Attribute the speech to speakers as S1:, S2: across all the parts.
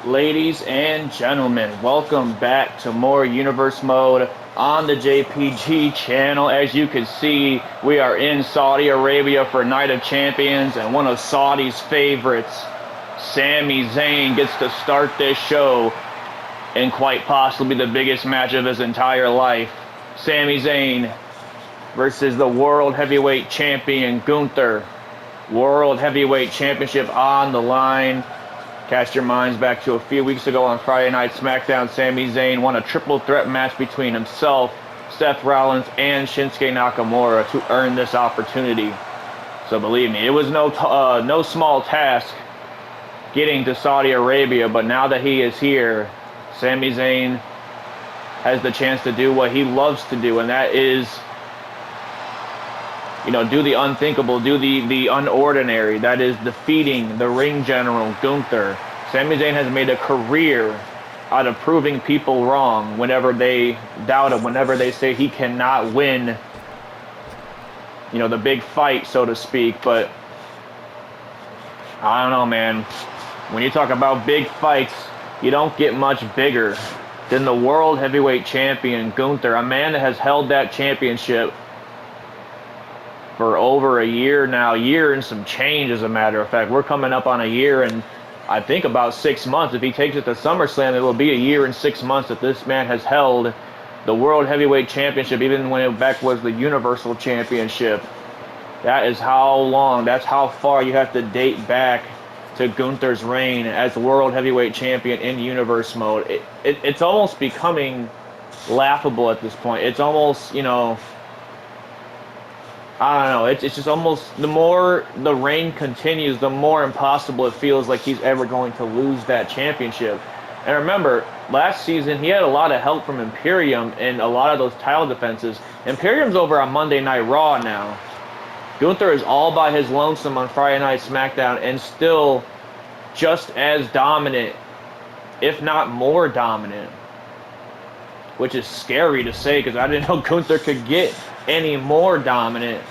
S1: Ladies and gentlemen, welcome back to more Universe Mode on the JPG channel. As you can see, we are in Saudi Arabia for Night of Champions, and one of Saudi's favorites, Sami Zayn, gets to start this show in quite possibly the biggest match of his entire life. Sami Zayn versus the World Heavyweight Champion, Gunther. World Heavyweight Championship on the line. Cast your minds back to a few weeks ago on Friday Night SmackDown. Sami Zayn won a triple threat match between himself, Seth Rollins, and Shinsuke Nakamura to earn this opportunity. So believe me, it was no small task getting to Saudi Arabia, but now that he is here, Sami Zayn has the chance to do what he loves to do, and that is, do the unthinkable, do the unordinary. That is defeating the ring general, Gunther. Sami Zayn has made a career out of proving people wrong whenever they doubt him, whenever they say he cannot win, the big fight, so to speak. But I don't know, man. When you talk about big fights, you don't get much bigger than the World Heavyweight Champion, Gunther, a man that has held that championship for over a year now, year and some change, as a matter of fact. We're coming up on a year and I think about 6 months. If he takes it to SummerSlam, it will be a year and 6 months that this man has held the World Heavyweight Championship, even when it back was the Universal Championship. That is how long, that's how far you have to date back to Gunther's reign as World Heavyweight Champion in Universe Mode. It's almost becoming laughable at this point. It's almost, I don't know, it's just almost, the more the reign continues, the more impossible it feels like he's ever going to lose that championship. And remember, last season he had a lot of help from Imperium in a lot of those title defenses. Imperium's over on Monday Night Raw now. Gunther is all by his lonesome on Friday Night SmackDown and still just as dominant, if not more dominant. Which is scary to say because I didn't know Gunther could get any more dominant.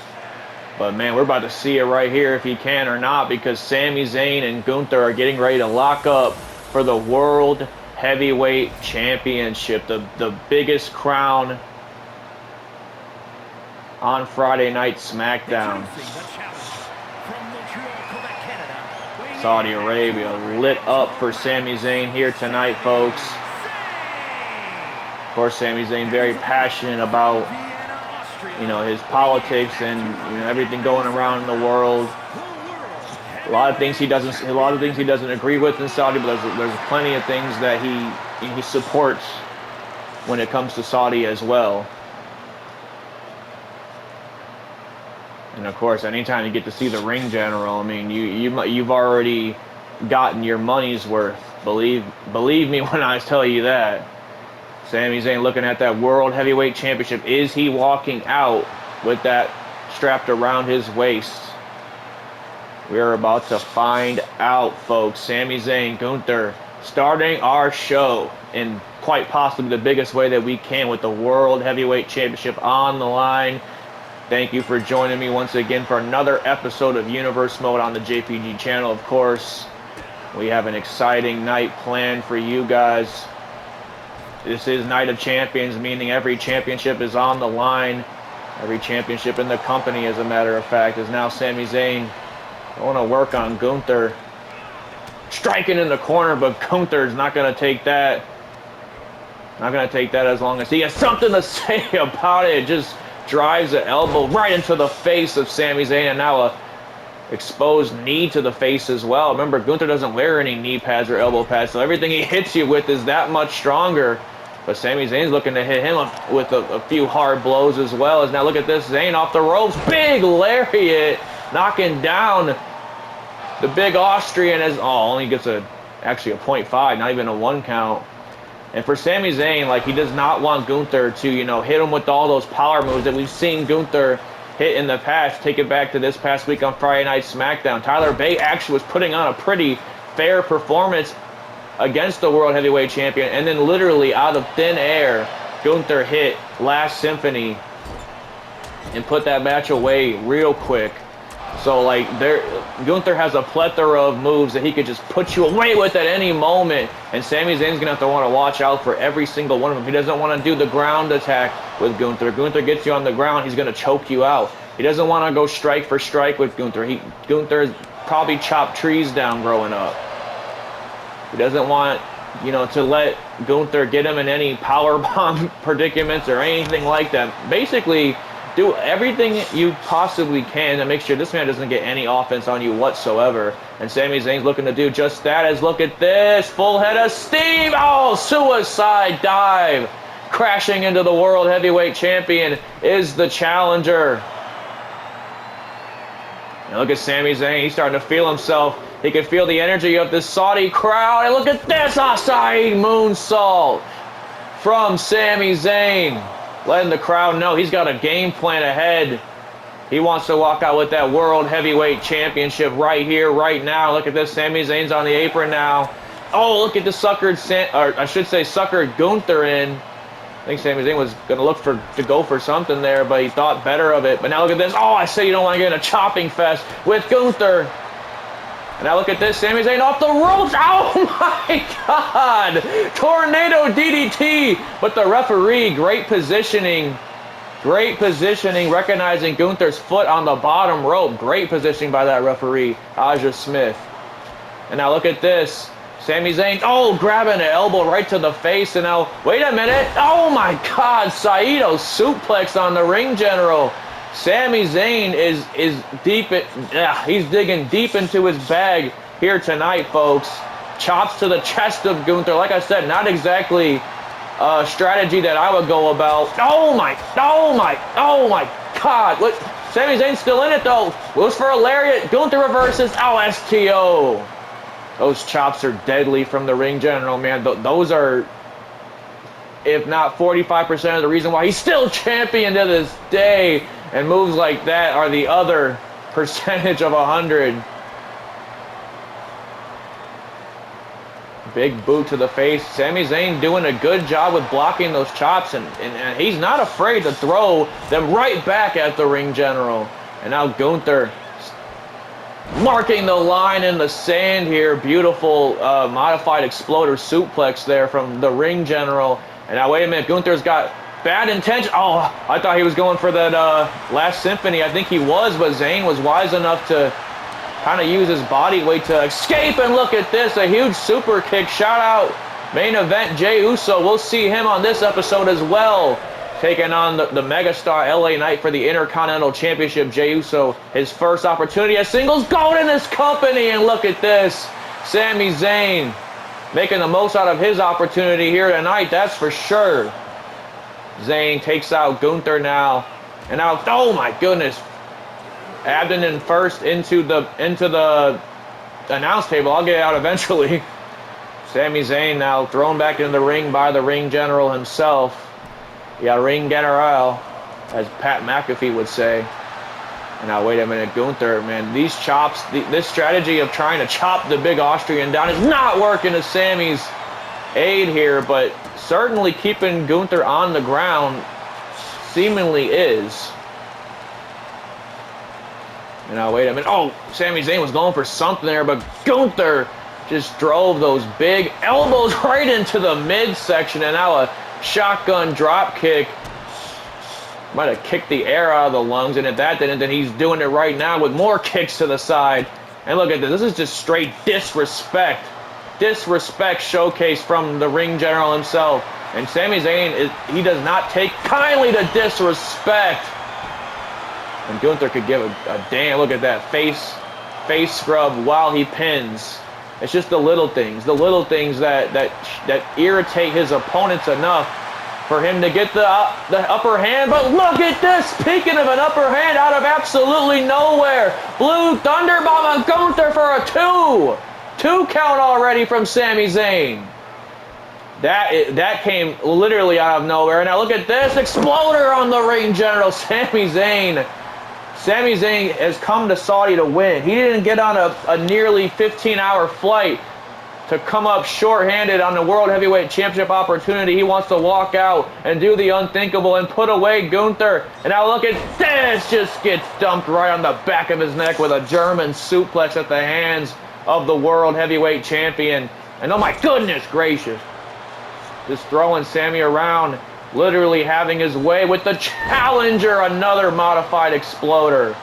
S1: But man, we're about to see it right here if he can or not, because Sami Zayn and Gunther are getting ready to lock up for the World Heavyweight Championship, the biggest crown on Friday Night SmackDown. Saudi Arabia lit up for Sami Zayn here tonight, folks. Of course, Sami Zayn very passionate about, his politics and everything going around in the world. A lot of things he doesn't agree with in Saudi, but there's plenty of things that he supports when it comes to Saudi as well. And of course, anytime you get to see the ring general, I mean, you've already gotten your money's worth. Believe me when I tell you that. Sami Zayn looking at that World Heavyweight Championship. Is he walking out with that strapped around his waist? We're about to find out, folks. Sami Zayn, Gunther, starting our show in quite possibly the biggest way that we can, with the World Heavyweight Championship on the line. Thank you for joining me once again for another episode of Universe Mode on the JPG channel. Of course, we have an exciting night planned for you guys. This is Night of Champions, meaning every championship is on the line. Every championship in the company, as a matter of fact, is now Sami Zayn. I want to work on Gunther. Striking in the corner, but Gunther's not going to take that. Not going to take that as long as he has something to say about it. Just drives an elbow right into the face of Sami Zayn, and now a exposed knee to the face as well. Remember, Gunther doesn't wear any knee pads or elbow pads, so everything he hits you with is that much stronger. But Sami Zayn's looking to hit him with a few hard blows as well. As now look at this, Zayn off the ropes, big lariat, knocking down the big Austrian. Only gets actually a 0.5, not even a 1 count. And for Sami Zayn, he does not want Gunther to, hit him with all those power moves that we've seen Gunther hit in the past. Take it back to this past week on Friday Night SmackDown. Tyler Bate actually was putting on a pretty fair performance against the World Heavyweight Champion, and then literally out of thin air, Gunther hit Last Symphony and put that match away real quick. So, like, Gunther has a plethora of moves that he could just put you away with at any moment. And Sami Zayn's going to have to want to watch out for every single one of them. He doesn't want to do the ground attack with Gunther. Gunther gets you on the ground, he's going to choke you out. He doesn't want to go strike for strike with Gunther. Gunther probably chopped trees down growing up. He doesn't want, to let Gunther get him in any powerbomb predicaments or anything like that. Basically, do everything you possibly can to make sure this man doesn't get any offense on you whatsoever. And Sami Zayn's looking to do just that. As look at this, full head of steam. Oh, suicide dive. Crashing into the World Heavyweight Champion is the challenger. And look at Sami Zayn. He's starting to feel himself. He can feel the energy of this Saudi crowd. And look at this, Acai moonsault from Sami Zayn. Letting the crowd know he's got a game plan ahead. He wants to walk out with that World Heavyweight Championship right here, right now. Look at this. Sami Zayn's on the apron now. Oh, look at the suckered Gunther in. I think Sami Zayn was going to go for something there, but he thought better of it. But now look at this. Oh, I say you don't want to get in a chopping fest with Gunther. And now look at this, Sami Zayn off the ropes. Oh my God! Tornado DDT. But the referee, great positioning, recognizing Gunther's foot on the bottom rope. Great positioning by that referee, Aja Smith. And now look at this. Sami Zayn, grabbing an elbow right to the face. And now, wait a minute. Oh my God, Saito suplex on the ring general. Sami Zayn is deep. He's digging deep into his bag here tonight, folks. Chops to the chest of Gunther. Like I said, not exactly a strategy that I would go about. Oh my God! Look, Sami Zayn's still in it though. Goes for a lariat. Gunther reverses. STO. Those chops are deadly from the ring general, man. Those are, if not 45% of the reason why he's still champion to this day. And moves like that are the other percentage of 100. Big boot to the face. Sami Zayn doing a good job with blocking those chops. And he's not afraid to throw them right back at the ring general. And now Gunther marking the line in the sand here. Beautiful modified exploder suplex there from the ring general. And now wait a minute. Gunther's got bad intention. Oh, I thought he was going for that last symphony. I think he was, but Zayn was wise enough to kind of use his body weight to escape. And look at this, a huge super kick. Shout out main event Jey Uso. We'll see him on this episode as well, taking on the Megastar LA Knight for the Intercontinental Championship. Jey Uso, his first opportunity as singles gold in this company. And look at this, Sami Zayn making the most out of his opportunity here tonight, that's for sure. Zayn takes out Gunther now. And now, oh my goodness. Abdomen first into the announce table. I'll get it out eventually. Sami Zayn now thrown back into the ring by the ring general himself. Yeah, ring general, as Pat McAfee would say. And now, wait a minute, Gunther, man, these chops, this strategy of trying to chop the big Austrian down is not working to Sami's aid here, but certainly keeping Gunther on the ground seemingly is. And now, wait a minute. Oh, Sami Zayn was going for something there, but Gunther just drove those big elbows right into the midsection. And now a shotgun drop kick. Might have kicked the air out of the lungs, and if that didn't, then he's doing it right now with more kicks to the side. And look at this. This is just straight disrespect. Disrespect showcase from the ring general himself. And Sami Zayn, he does not take kindly to disrespect. And Gunther could give a damn. Look at that face scrub while he pins. It's just the little things that irritate his opponents enough for him to get the upper hand. But look at this, speaking of an upper hand out of absolutely nowhere. Blue Thunderbomb on Gunther for a 2 count already from Sami Zayn. That came literally out of nowhere. Now look at this, exploder on the ring general, Sami Zayn. Sami Zayn has come to Saudi to win. He didn't get on a nearly 15-hour flight to come up short-handed on the World Heavyweight Championship opportunity. He wants to walk out and do the unthinkable and put away Gunther. And now look at this, just gets dumped right on the back of his neck with a German suplex at the hands of the World Heavyweight Champion. And oh my goodness gracious, just throwing Sami around, literally having his way with the challenger, another modified exploder.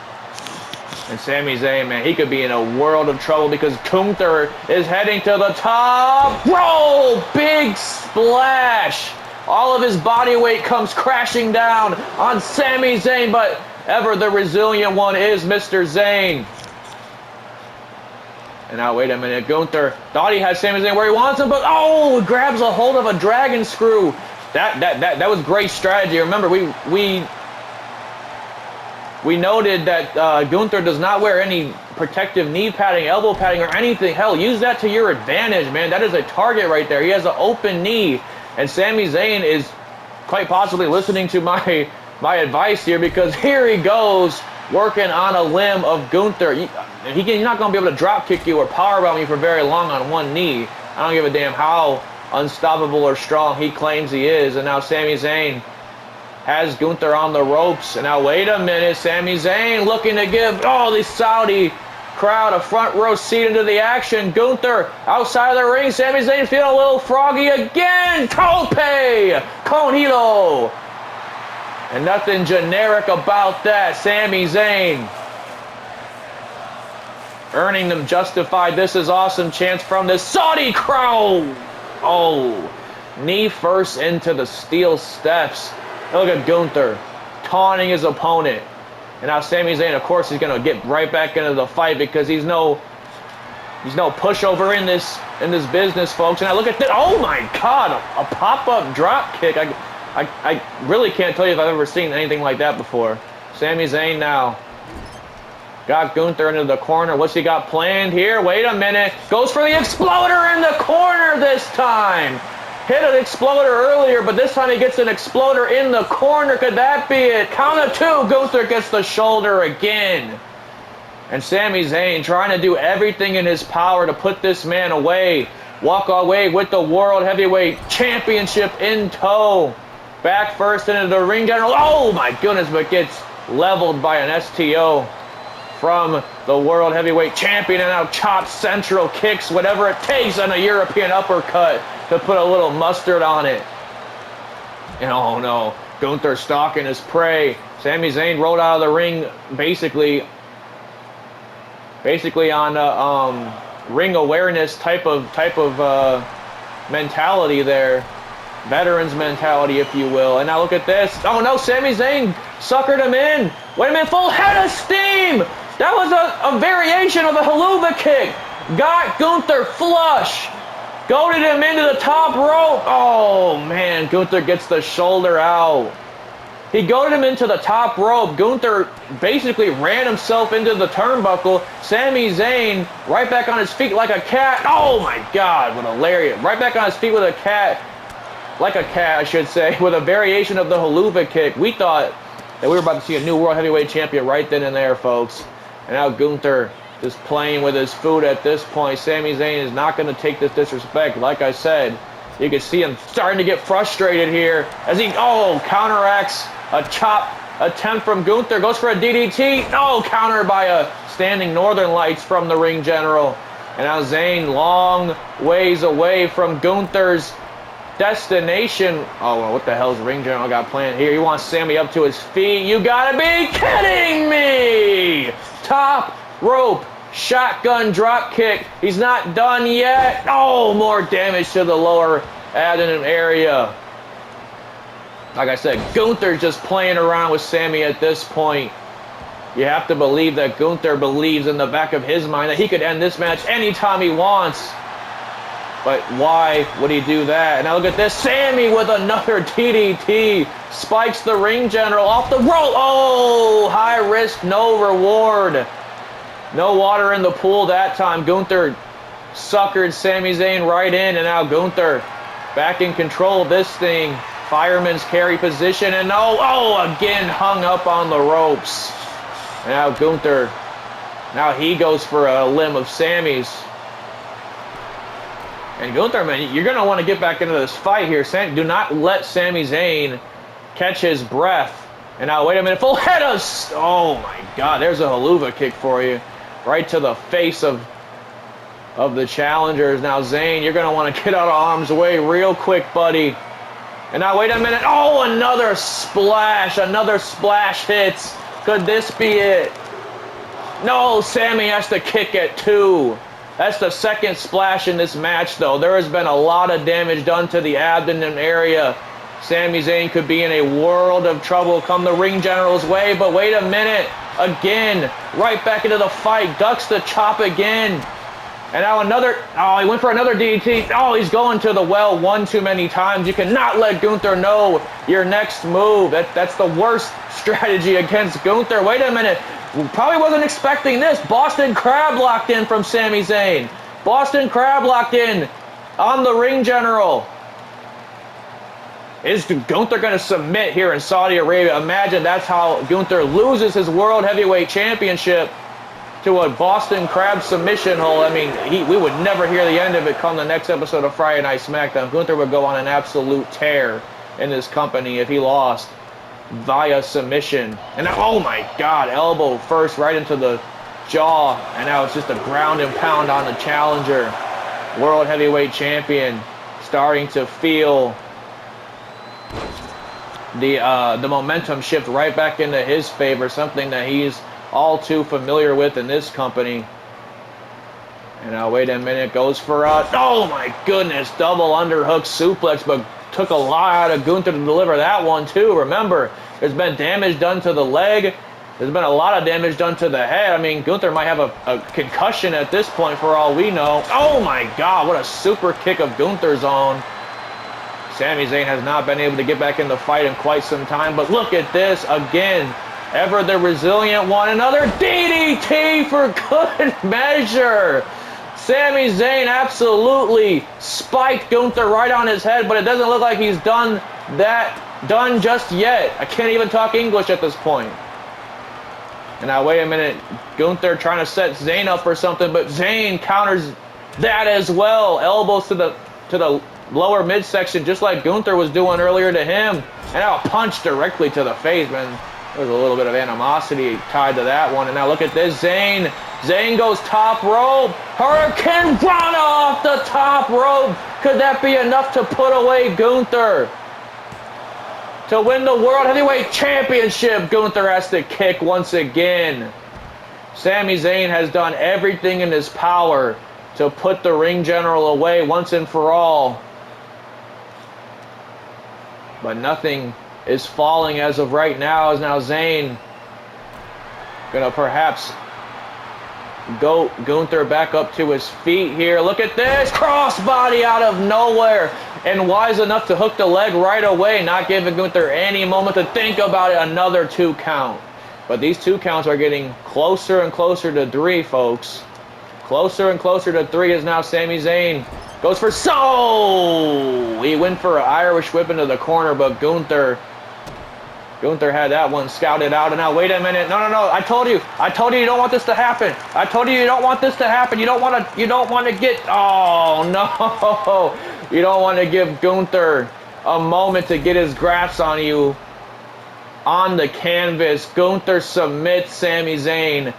S1: And Sami Zayn, man, he could be in a world of trouble because Gunther is heading to the top rope. Big splash. All of his body weight comes crashing down on Sami Zayn, but ever the resilient one is Mr. Zayn. And now, wait a minute, Gunther thought he had Sami Zayn where he wants him, but oh, grabs a hold of a dragon screw. That was great strategy. Remember, we noted that Gunther does not wear any protective knee padding, elbow padding, or anything. Hell, use that to your advantage, man. That is a target right there. He has an open knee, and Sami Zayn is quite possibly listening to my advice here, because here he goes working on a limb of Gunther. He's not going to be able to drop kick you or powerbomb you for very long on one knee. I don't give a damn how unstoppable or strong he claims he is. And now Sami Zayn has Gunther on the ropes. And now wait a minute, Sami Zayn looking to give the Saudi crowd a front row seat into the action. Gunther outside of the ring. Sami Zayn feeling a little froggy again. Tope con hilo. And nothing generic about that. Sami Zayn earning them justified "This is awesome" chants from the Saudi crowd. Oh, knee first into the steel steps. Look at Gunther taunting his opponent. And now Sami Zayn, of course, he's going to get right back into the fight because he's no pushover in this business, folks. And now look at this. Oh my God, a pop-up drop kick. I really can't tell you if I've ever seen anything like that before. Sami Zayn now got Gunther into the corner. What's he got planned here? Wait a minute. Goes for the exploder in the corner this time. Hit an exploder earlier, but this time he gets an exploder in the corner. Could that be it? Count of two. Gunther gets the shoulder again. And Sami Zayn trying to do everything in his power to put this man away. Walk away with the World Heavyweight Championship in tow. Back first into the ring general. Oh my goodness, but gets leveled by an STO from the World Heavyweight Champion. And now chops, central kicks, whatever it takes, on a European uppercut to put a little mustard on it. And oh no, Gunther stalking his prey. Sami Zayn rolled out of the ring basically on ring awareness type of mentality there. Veterans mentality, if you will. And now look at this. Oh no, Sami Zayn suckered him in. Wait a minute, full head of steam. That was a variation of the haluva kick. Got Gunther flush. Goaded him into the top rope. Oh man, Gunther gets the shoulder out. He goaded him into the top rope. Gunther basically ran himself into the turnbuckle. Sami Zayn right back on his feet like a cat. Oh my God, what a lariat. Right back on his feet with a cat. Like a cat, I should say, with a variation of the haluva kick. We thought that we were about to see a new World Heavyweight Champion right then and there, folks. And now Gunther just playing with his food at this point. Sami Zayn is not going to take this disrespect. Like I said, you can see him starting to get frustrated here as he, counteracts a chop attempt from Gunther. Goes for a DDT. Countered by a standing Northern Lights from the ring general. And now Zayn long ways away from Gunther's destination. Oh, well, what the hell's ring general got planned here? He wants Sami up to his feet. You gotta be kidding me! Top rope shotgun drop kick. He's not done yet. Oh, more damage to the lower abdomen area. Like I said, Gunther's just playing around with Sami at this point. You have to believe that Gunther believes in the back of his mind that he could end this match anytime he wants. But why would he do that? And now look at this. Sami with another DDT. Spikes the ring general off the rope. Oh, high risk, no reward. No water in the pool that time. Gunther suckered Sami Zayn right in. And now Gunther back in control of this thing. Fireman's carry position. And again hung up on the ropes. And now Gunther, now he goes for a limb of Sami's. And Gunther, man, you're going to want to get back into this fight here. Do not let Sami Zayn catch his breath. And now, wait a minute. Full head of... Oh, my God. There's a haluva kick for you. Right to the face of the challengers. Now, Zayn, you're going to want to get out of harm's way real quick, buddy. And now, wait a minute. Oh, another splash. Another splash hits. Could this be it? No, Sami has to kick at 2. That's the second splash in this match, though. There has been a lot of damage done to the abdomen area. Sami Zayn could be in a world of trouble come the ring general's way, but wait a minute. Again, right back into the fight. Ducks the chop again. And now another... Oh, he went for another DDT. Oh, he's going to the well one too many times. You cannot let Gunther know your next move. That's the worst strategy against Gunther. Wait a minute. Probably wasn't expecting this. Boston Crab locked in from Sami Zayn. Boston Crab locked in on the ring general. Is Gunther going to submit here in Saudi Arabia? Imagine that's how Gunther loses his World Heavyweight Championship to a Boston Crab submission hole. I mean, we would never hear the end of it come the next episode of Friday Night SmackDown. Gunther would go on an absolute tear in this company if he lost via submission. And now, oh my God, elbow first right into the jaw. And now it's just a ground and pound on the challenger. World Heavyweight Champion starting to feel the momentum shift right back into his favor, something that he's all too familiar with in this company. And now, wait a minute, goes for a... Oh my goodness, double underhook suplex, but took a lot out of Gunther to deliver that one too. Remember, there's been damage done to the leg. There's been a lot of damage done to the head. I mean, Gunther might have a concussion at this point for all we know. Oh my God, what a super kick of Gunther's on. Sami Zayn has not been able to get back in the fight in quite some time, but look at this again. Ever the resilient one. Another DDT for good measure. Sami Zayn absolutely spiked Gunther right on his head, but it doesn't look like he's done just yet. I can't even talk English at this point. And now, wait a minute. Gunther trying to set Zayn up for something, but Zayn counters that as well. Elbows to the lower midsection, just like Gunther was doing earlier to him. And now a punch directly to the face, man. There's a little bit of animosity tied to that one. And now look at this, Zayn. Zayn goes top rope. Hurricane Rana off the top rope. Could that be enough to put away Gunther? To win the World Heavyweight Championship, Gunther has to kick once again. Sami Zayn has done everything in his power to put the ring general away once and for all. But nothing is falling as of right now, as now Zayn gonna perhaps go Gunther back up to his feet here. Look at this, crossbody out of nowhere, and wise enough to hook the leg right away, not giving Gunther any moment to think about it. Another 2 count. But these 2 counts are getting closer and closer to 3, folks. Closer and closer to 3 is now Sami Zayn. Goes for he went for an Irish whip into the corner, but Gunther had that one scouted out. And now, wait a minute. No. I told you you don't want this to happen. I told you don't want this to happen. You don't want to get... Oh, no. You don't want to give Gunther a moment to get his grasp on you on the canvas. Gunther submits Sami Zayn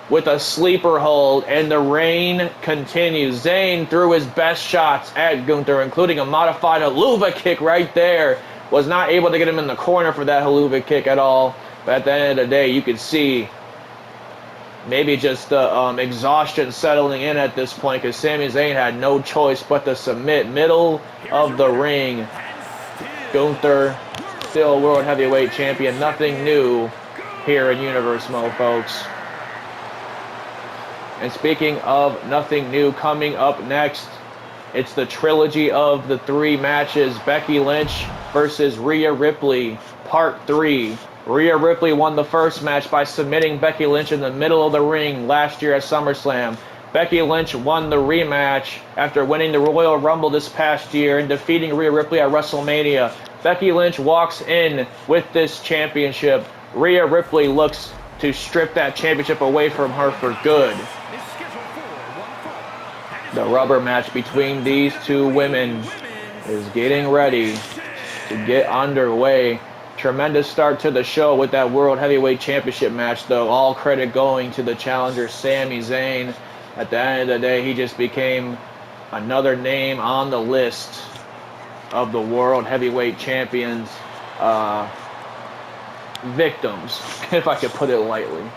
S1: with a sleeper hold, and the reign continues. Zayn threw his best shots at Gunther, including a modified haluva kick right there. Was not able to get him in the corner for that haluva kick at all. But at the end of the day, you could see maybe just the exhaustion settling in at this point, because Sami Zayn had no choice but to submit. Middle of the ring. Gunther, still World Heavyweight Champion. Nothing new here in Universe Mode, folks. And speaking of nothing new, coming up next, it's the trilogy of the 3 matches. Becky Lynch versus Rhea Ripley, Part 3. Rhea Ripley won the first match by submitting Becky Lynch in the middle of the ring last year at SummerSlam. Becky Lynch won the rematch after winning the Royal Rumble this past year and defeating Rhea Ripley at WrestleMania. Becky Lynch walks in with this championship. Rhea Ripley looks to strip that championship away from her for good. The rubber match between these two women is getting ready to get underway. Tremendous start to the show with that World Heavyweight Championship match, though. All credit going to the challenger, Sami Zayn. At the end of the day, he just became another name on the list of the World Heavyweight Champions victims, if I could put it lightly.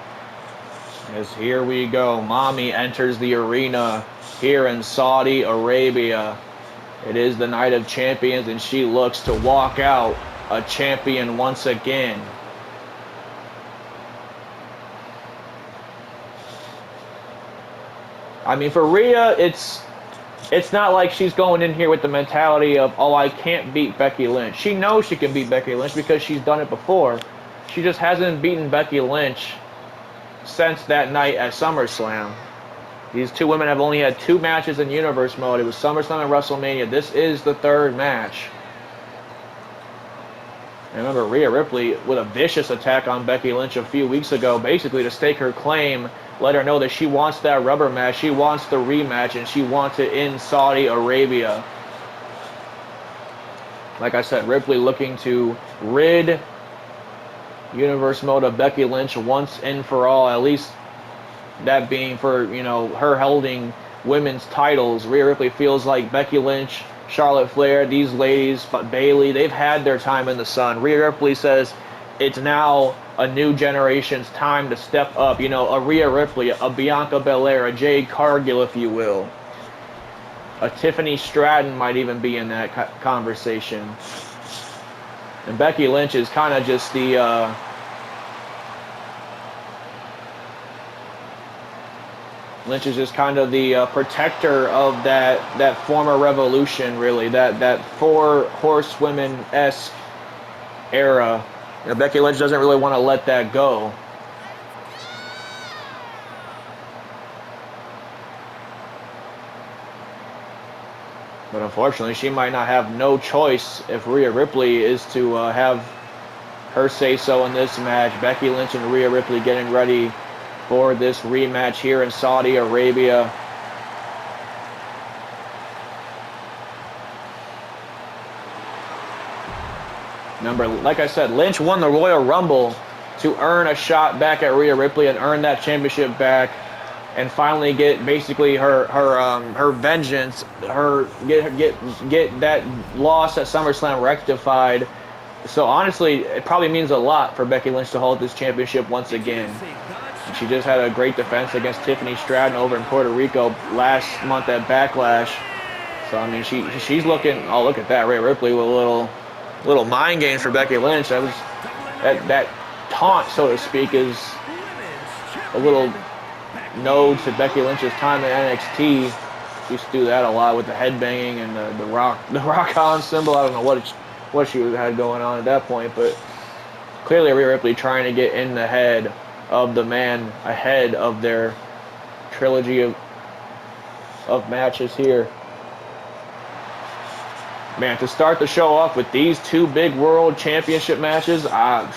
S1: As here we go, Mommy enters the arena here in Saudi Arabia. It is the Night of Champions, and she looks to walk out a champion once again. I mean, for Rhea, it's not like she's going in here with the mentality of, oh, I can't beat Becky Lynch. She knows she can beat Becky Lynch because she's done it before. She just hasn't beaten Becky Lynch since that night at SummerSlam. These two women have only had 2 matches in Universe mode. It was SummerSlam and WrestleMania. This is the 3rd match. I remember Rhea Ripley with a vicious attack on Becky Lynch a few weeks ago, basically to stake her claim, let her know that she wants that rubber match, she wants the rematch, and she wants it in Saudi Arabia. Like I said, Ripley looking to rid Universe mode of Becky Lynch once and for all, at least that being for, you know, her holding women's titles. Rhea Ripley feels like Becky Lynch, Charlotte Flair, these ladies, but Bayley, they've had their time in the sun. Rhea Ripley says it's now a new generation's time to step up. You know, a Rhea Ripley, a Bianca Belair, a Jade Cargill, if you will. A Tiffany Stratton might even be in that conversation. And Becky Lynch is kind of just the Lynch is just kind of the protector of that former revolution, really, that 4 horsewomen-esque era. You know, Becky Lynch doesn't really want to let that go. But unfortunately, she might not have no choice if Rhea Ripley is to have her say-so in this match. Becky Lynch and Rhea Ripley getting ready for this rematch here in Saudi Arabia. Remember, like I said, Lynch won the Royal Rumble to earn a shot back at Rhea Ripley and earn that championship back, and finally get basically her vengeance, get that loss at SummerSlam rectified. So honestly, it probably means a lot for Becky Lynch to hold this championship once again. And she just had a great defense against Tiffany Stratton over in Puerto Rico last month at Backlash. So I mean, she's looking. Oh, look at that, Rhea Ripley with a little mind games for Becky Lynch. That taunt, so to speak, is a little nod to Becky Lynch's time at NXT. She used to do that a lot with the headbanging and the rock on symbol. I don't know what she had going on at that point, but clearly Rhea Ripley trying to get in the head of the man ahead of their trilogy of matches here. Man, to start the show off with these 2 big world championship matches, I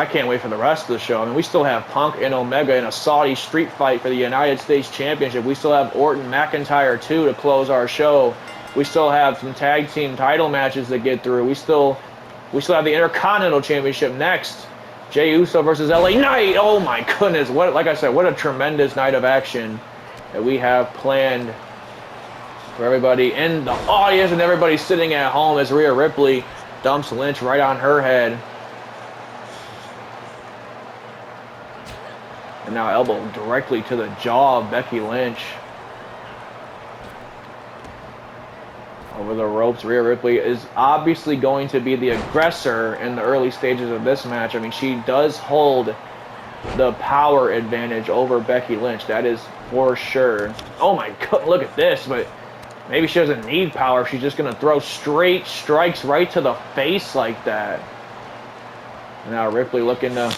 S1: can't wait for the rest of the show. I mean, we still have Punk and Omega in a Saudi street fight for the United States Championship. We still have Orton McIntyre 2 to close our show. We still have some tag team title matches to get through. We still have the Intercontinental Championship next. Jey Uso versus LA Knight. Oh my goodness. Like I said, what a tremendous night of action that we have planned for everybody in the audience and everybody sitting at home as Rhea Ripley dumps Lynch right on her head. And now elbow directly to the jaw of Becky Lynch. Over the ropes, Rhea Ripley is obviously going to be the aggressor in the early stages of this match. I mean, she does hold the power advantage over Becky Lynch. That is for sure. Oh my God, look at this. But maybe she doesn't need power. She's just going to throw straight strikes right to the face like that. And now Ripley looking to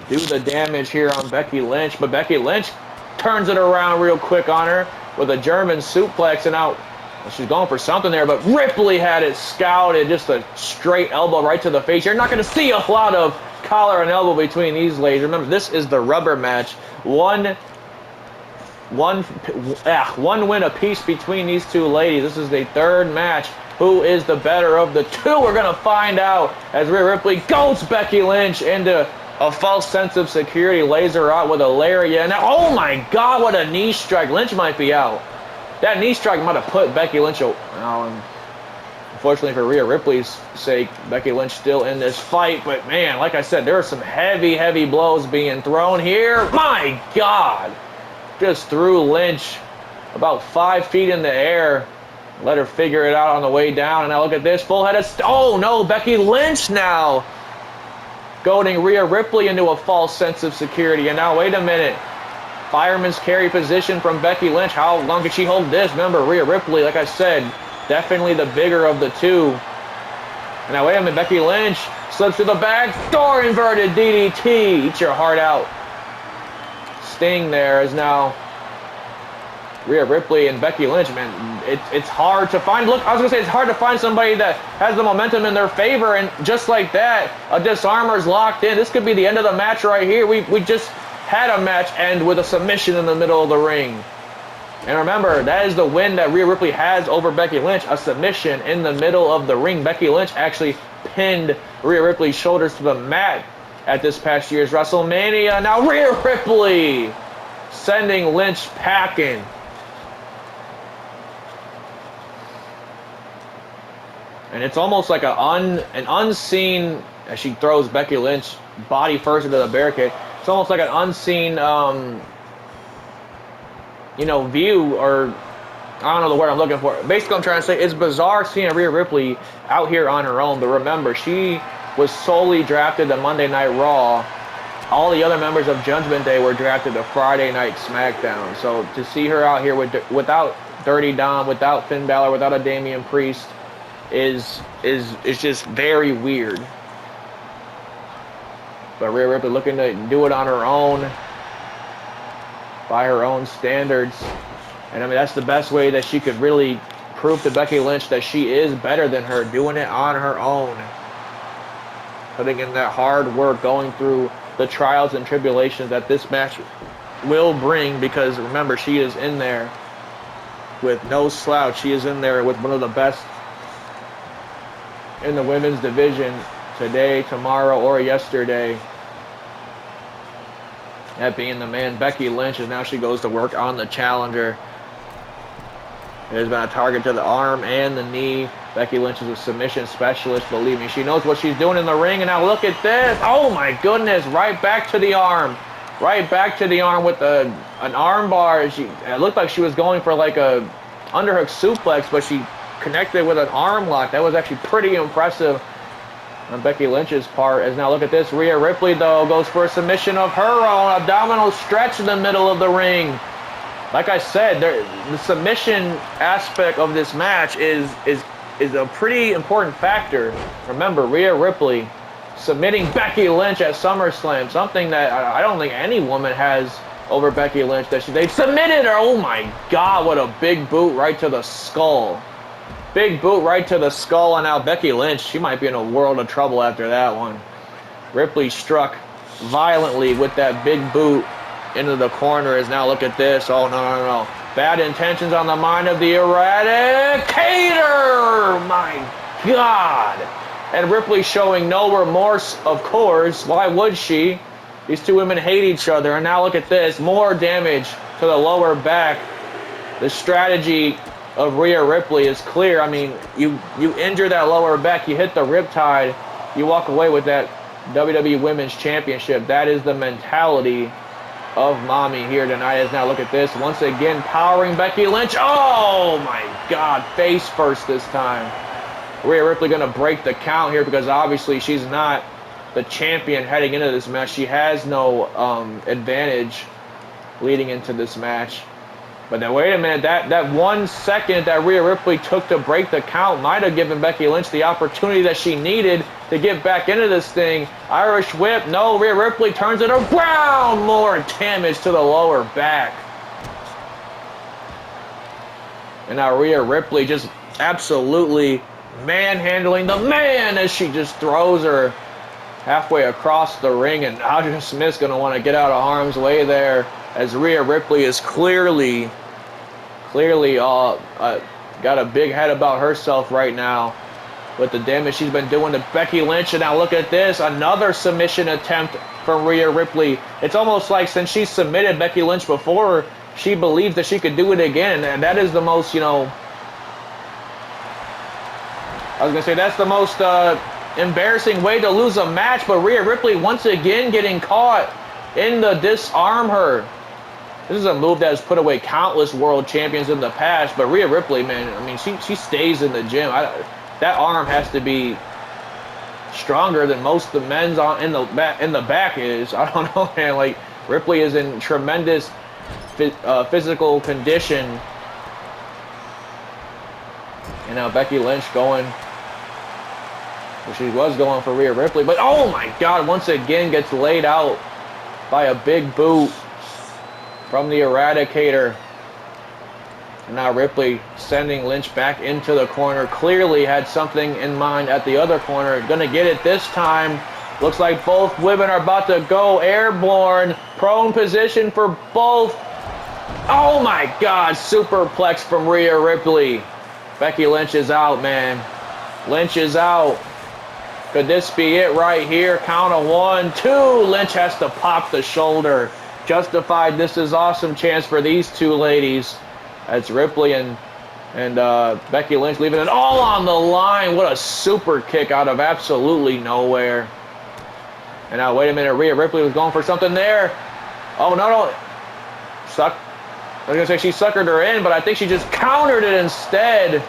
S1: do the damage here on Becky Lynch. But Becky Lynch turns it around real quick on her with a German suplex. And now she's going for something there, but Ripley had it scouted. Just a straight elbow right to the face. You're not going to see a lot of collar and elbow between these ladies. Remember, this is the rubber match. One one win apiece between these two ladies. This is the third match. Who is the better of the two? We're going to find out as Rhea Ripley goes Becky Lynch into a false sense of security, lays her out with a lariat. And oh my God, what a knee strike. Lynch might be out. That knee strike might have put Becky Lynch out. Unfortunately for Rhea Ripley's sake, Becky Lynch still in this fight. But man, like I said, there are some heavy, heavy blows being thrown here. My God. Just threw Lynch about 5 feet in the air. Let her figure it out on the way down. And now look at this. Full head of... Oh, no. Becky Lynch now goading Rhea Ripley into a false sense of security. And now, wait a minute. Fireman's carry position from Becky Lynch. How long can she hold this? Remember, Rhea Ripley, like I said, definitely the bigger of the two. And now, wait a minute. Becky Lynch slips to the back. Door inverted DDT. Eat your heart out. Sting there is now Rhea Ripley and Becky Lynch. Man, it's hard to find. Look, I was going to say it's hard to find somebody that has the momentum in their favor. And just like that, a disarmer's locked in. This could be the end of the match right here. We just had a match end with a submission in the middle of the ring. And remember, that is the win that Rhea Ripley has over Becky Lynch, a submission in the middle of the ring. Becky Lynch actually pinned Rhea Ripley's shoulders to the mat at this past year's WrestleMania. Now Rhea Ripley sending Lynch packing. And it's almost like an unseen, as she throws Becky Lynch body first into the barricade. It's almost like an unseen, view, or I don't know the word I'm looking for. Basically, I'm trying to say it's bizarre seeing Rhea Ripley out here on her own. But remember, she was solely drafted to Monday Night Raw. All the other members of Judgment Day were drafted to Friday Night SmackDown. So to see her out here without Dirty Dom, without Finn Balor, without a Damian Priest, is just very weird. But Rhea Ripley looking to do it on her own, by her own standards. And I mean, that's the best way that she could really prove to Becky Lynch that she is better than her, doing it on her own. Putting in that hard work, going through the trials and tribulations that this match will bring, because remember, she is in there with no slouch. She is in there with one of the best in the women's division today, tomorrow, or yesterday. That being the man, Becky Lynch, and now she goes to work on the challenger. There's been a target to the arm and the knee. Becky Lynch is a submission specialist, believe me. She knows what she's doing in the ring, and now look at this. Oh my goodness, right back to the arm. Right back to the arm with an arm bar. It looked like she was going for like a underhook suplex, but she connected with an arm lock. That was actually pretty impressive on Becky Lynch's part. As now look at this. Rhea Ripley, though, goes for a submission of her own. Abdominal stretch in the middle of the ring. Like I said, the submission aspect of this match is a pretty important factor. Remember, Rhea Ripley submitting Becky Lynch at SummerSlam, something that I don't think any woman has over Becky Lynch. They've submitted her. Oh my God, what a big boot right to the skull. Big boot right to the skull, and now Becky Lynch, she might be in a world of trouble after that one. Ripley struck violently with that big boot into the corner. As now look at this. Oh, no. Bad intentions on the mind of the Eradicator. My God. And Ripley showing no remorse, of course. Why would she? These two women hate each other. And now look at this. More damage to the lower back. The strategy of Rhea Ripley is clear. I mean, you injure that lower back, you hit the riptide, you walk away with that WWE Women's Championship. That is the mentality of Mommy here tonight. As now look at this. Once again, powering Becky Lynch. Oh my God, face first this time. Rhea Ripley going to break the count here, because obviously she's not the champion heading into this match. She has no advantage leading into this match. But then wait a minute, that 1 second that Rhea Ripley took to break the count might have given Becky Lynch the opportunity that she needed to get back into this thing. Irish whip, no, Rhea Ripley turns it around. More damage to the lower back. And now Rhea Ripley just absolutely manhandling the man as she just throws her halfway across the ring. And Audra Smith's going to want to get out of harm's way there. as Rhea Ripley is clearly got a big head about herself right now with the damage she's been doing to Becky Lynch. And now look at this, another submission attempt from Rhea Ripley. It's almost like since she submitted Becky Lynch before, she believes that she could do it again. And that is the most, you know, I was going to say that's the most embarrassing way to lose a match. But Rhea Ripley once again getting caught in the disarm her. This is a move that has put away countless world champions in the past. But Rhea Ripley, man, I mean, she stays in the gym. That arm has to be stronger than most of the men's in the back is. I don't know, man. Like, Ripley is in tremendous physical condition. And now Becky Lynch going. Well, she was going for Rhea Ripley, but oh my God! Once again gets laid out by a big boot from the Eradicator. And now Ripley sending Lynch back into the corner. Clearly had something in mind at the other corner. Gonna get it this time. Looks like both women are about to go airborne. Prone position for both. Oh my God, superplex from Rhea Ripley. Becky Lynch is out, man. Lynch is out. Could this be it right here? Count of 1, 2. Lynch has to pop the shoulder. Justified. This is awesome chance for these two ladies. That's Ripley and Becky Lynch leaving it all on the line. What a super kick out of absolutely nowhere. And now, wait a minute. Rhea Ripley was going for something there. Oh, no. I was going to say she suckered her in, but I think she just countered it instead.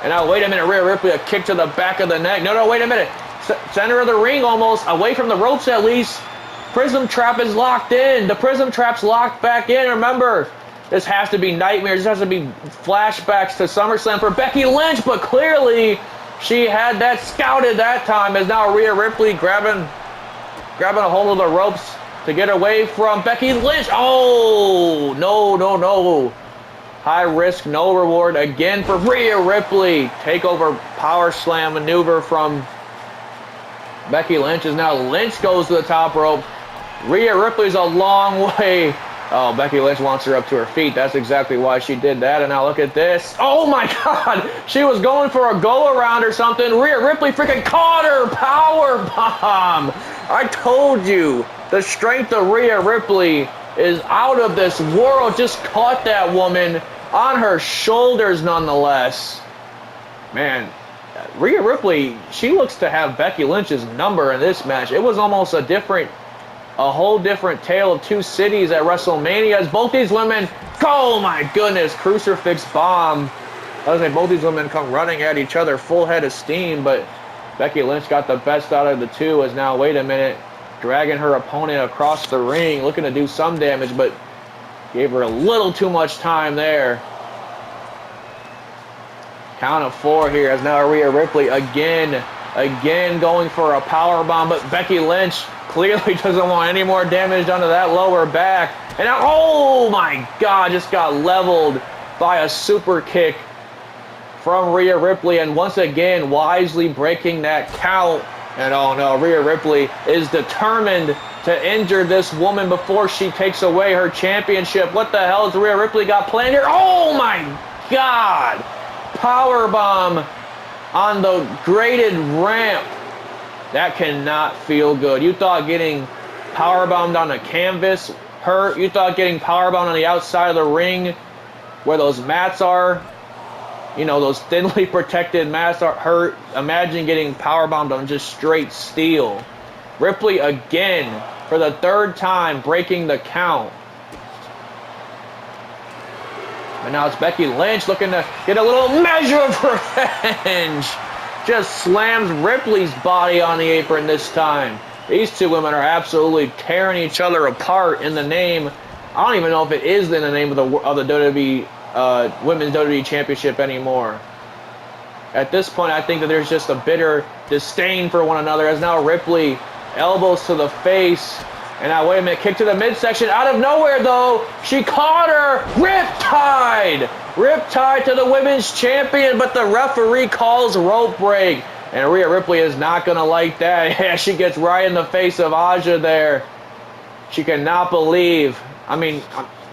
S1: And now, wait a minute. Rhea Ripley, a kick to the back of the neck. No, wait a minute. Center of the ring almost. Away from the ropes at least. Prism trap is locked in. The prism trap's locked back in. Remember, this has to be nightmares. This has to be flashbacks to SummerSlam for Becky Lynch, but clearly she had that scouted that time, as now Rhea Ripley grabbing a hold of the ropes to get away from Becky Lynch. Oh, no. High risk, no reward again for Rhea Ripley. Takeover power slam maneuver from Becky Lynch, as now Lynch goes to the top rope. Rhea Ripley's a long way. Oh, Becky Lynch wants her up to her feet. That's exactly why she did that. And now look at this. Oh my God. She was going for a go around or something. Rhea Ripley freaking caught her. Power bomb. I told you. The strength of Rhea Ripley is out of this world. Just caught that woman on her shoulders nonetheless. Man, Rhea Ripley, she looks to have Becky Lynch's number in this match. It was almost a whole different tale of two cities at WrestleMania as both these women, oh my goodness, crucifix bomb. I was like, both these women come running at each other full head of steam, but Becky Lynch got the best out of the two, as now, wait a minute, dragging her opponent across the ring, looking to do some damage, but gave her a little too much time there. Count of 4 here, as now Rhea Ripley again going for a power bomb, but Becky Lynch clearly doesn't want any more damage done to that lower back. And now, oh my God, just got leveled by a super kick from Rhea Ripley, and once again wisely breaking that count. And oh no, Rhea Ripley is determined to injure this woman before she takes away her championship. What the hell has Rhea Ripley got planned here? Oh my God! Powerbomb on the graded ramp. That cannot feel good. You thought getting powerbombed on the canvas hurt. You thought getting powerbombed on the outside of the ring where those mats are, you know, those thinly protected mats are hurt. Imagine getting powerbombed on just straight steel. Ripley again, for the 3rd time, breaking the count. And now it's Becky Lynch looking to get a little measure of revenge. Just slams Ripley's body on the apron this time. These two women are absolutely tearing each other apart in the name. I don't even know if it is in the name of the WWE Women's WWE Championship anymore. At this point, I think that there's just a bitter disdain for one another, as now Ripley elbows to the face. And now, wait a minute, kick to the midsection. Out of nowhere, though, she caught her. Riptide. Riptide to the women's champion, but the referee calls rope break. And Rhea Ripley is not going to like that. Yeah, she gets right in the face of Aja there. She cannot believe I mean,